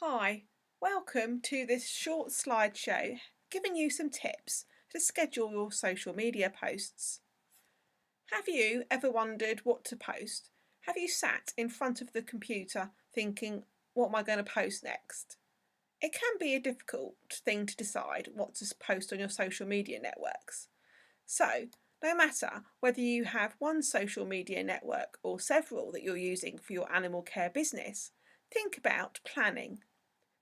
Hi, welcome to this short slideshow giving you some tips to schedule your social media posts. Have you ever wondered what to post? Have you sat in front of the computer thinking, what am I going to post next? It can be a difficult thing to decide what to post on your social media networks. So, no matter whether you have one social media network or several that you're using for your animal care business, think about planning.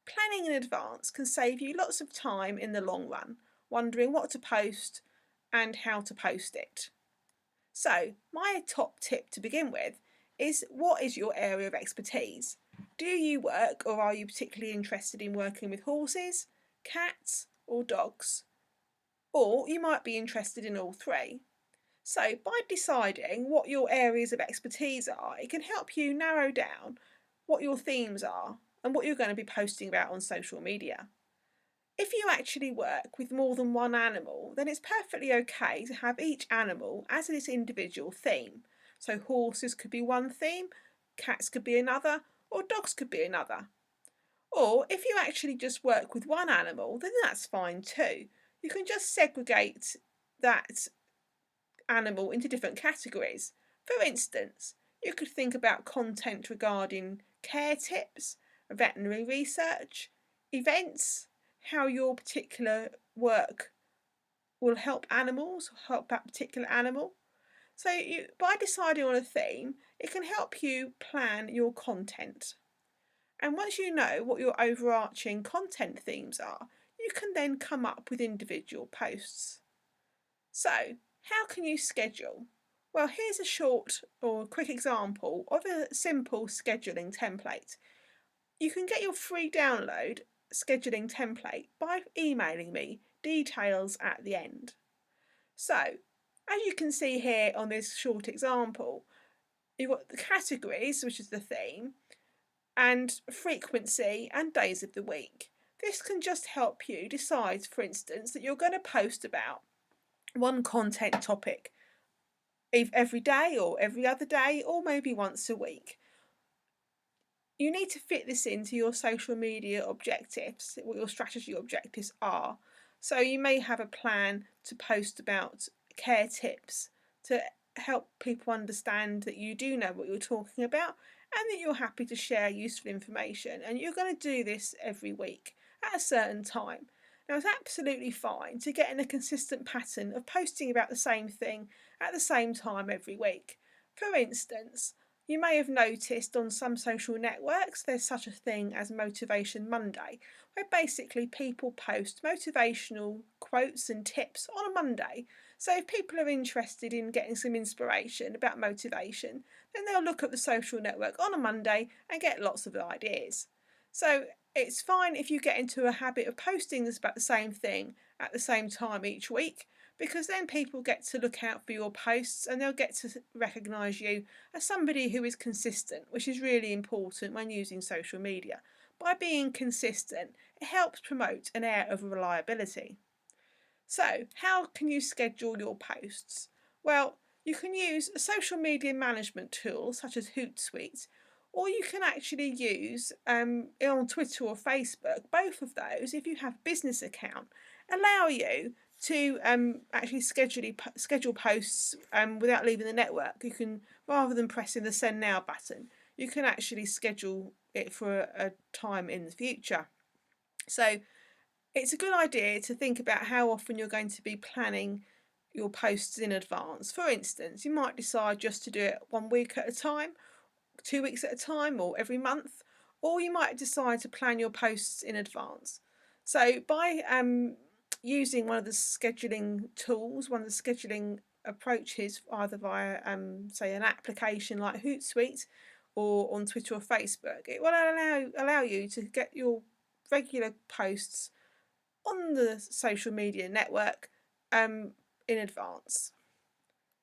Planning in advance can save you lots of time in the long run, wondering what to post and how to post it. So, my top tip to begin with is, what is your area of expertise? Do you work or are you particularly interested in working with horses, cats, or dogs? Or you might be interested in all three. So, by deciding what your areas of expertise are, it can help you narrow down what your themes are and what you're going to be posting about on social media. If you actually work with more than one animal, then it's perfectly okay to have each animal as its individual theme. So horses could be one theme, cats could be another, or dogs could be another. Or if you actually just work with one animal, then that's fine too. You can just segregate that animal into different categories. For instance, you could think about content regarding care tips, veterinary research, events, how your particular work will help animals, help that particular animal. So by deciding on a theme, it can help you plan your content. And once you know what your overarching content themes are, you can then come up with individual posts. So, how can you schedule? Well, here's a short or quick example of a simple scheduling template. You can get your free download scheduling template by emailing me, details at the end. So, as you can see here on this short example, you've got the categories, which is the theme, and frequency and days of the week. This can just help you decide, for instance, that you're going to post about one content topic every day or every other day or maybe once a week. You need to fit this into your social media objectives, what your strategy objectives are. So you may have a plan to post about care tips to help people understand that you do know what you're talking about and that you're happy to share useful information, and you're going to do this every week at a certain time. Now, it's absolutely fine to get in a consistent pattern of posting about the same thing at the same time every week. For instance, you may have noticed on some social networks there's such a thing as Motivation Monday, where basically people post motivational quotes and tips on a Monday. So if people are interested in getting some inspiration about motivation, then they'll look at the social network on a Monday and get lots of ideas. So it's fine if you get into a habit of posting this about the same thing at the same time each week, because then people get to look out for your posts and they'll get to recognise you as somebody who is consistent, which is really important when using social media. By being consistent, it helps promote an air of reliability. So, how can you schedule your posts? Well, you can use a social media management tool such as Hootsuite, or you can actually use on Twitter or Facebook. Both of those, if you have a business account, allow you to actually schedule posts without leaving the network. You can, rather than pressing the send now button, you can actually schedule it for a time in the future. So it's a good idea to think about how often you're going to be planning your posts in advance. For instance, you might decide just to do it 1 week at a time, 2 weeks at a time, or every month, or you might decide to plan your posts in advance. So by using one of the scheduling tools, one of the scheduling approaches, either via say an application like Hootsuite or on Twitter or Facebook, it will allow you to get your regular posts on the social media network in advance.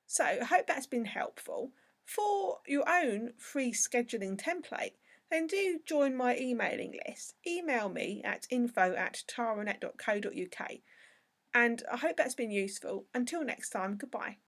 So I hope that's been helpful. For your own free scheduling template, then do join my emailing list. Email me at info@taranet.co.uk, and I hope that's been useful. Until next time, goodbye.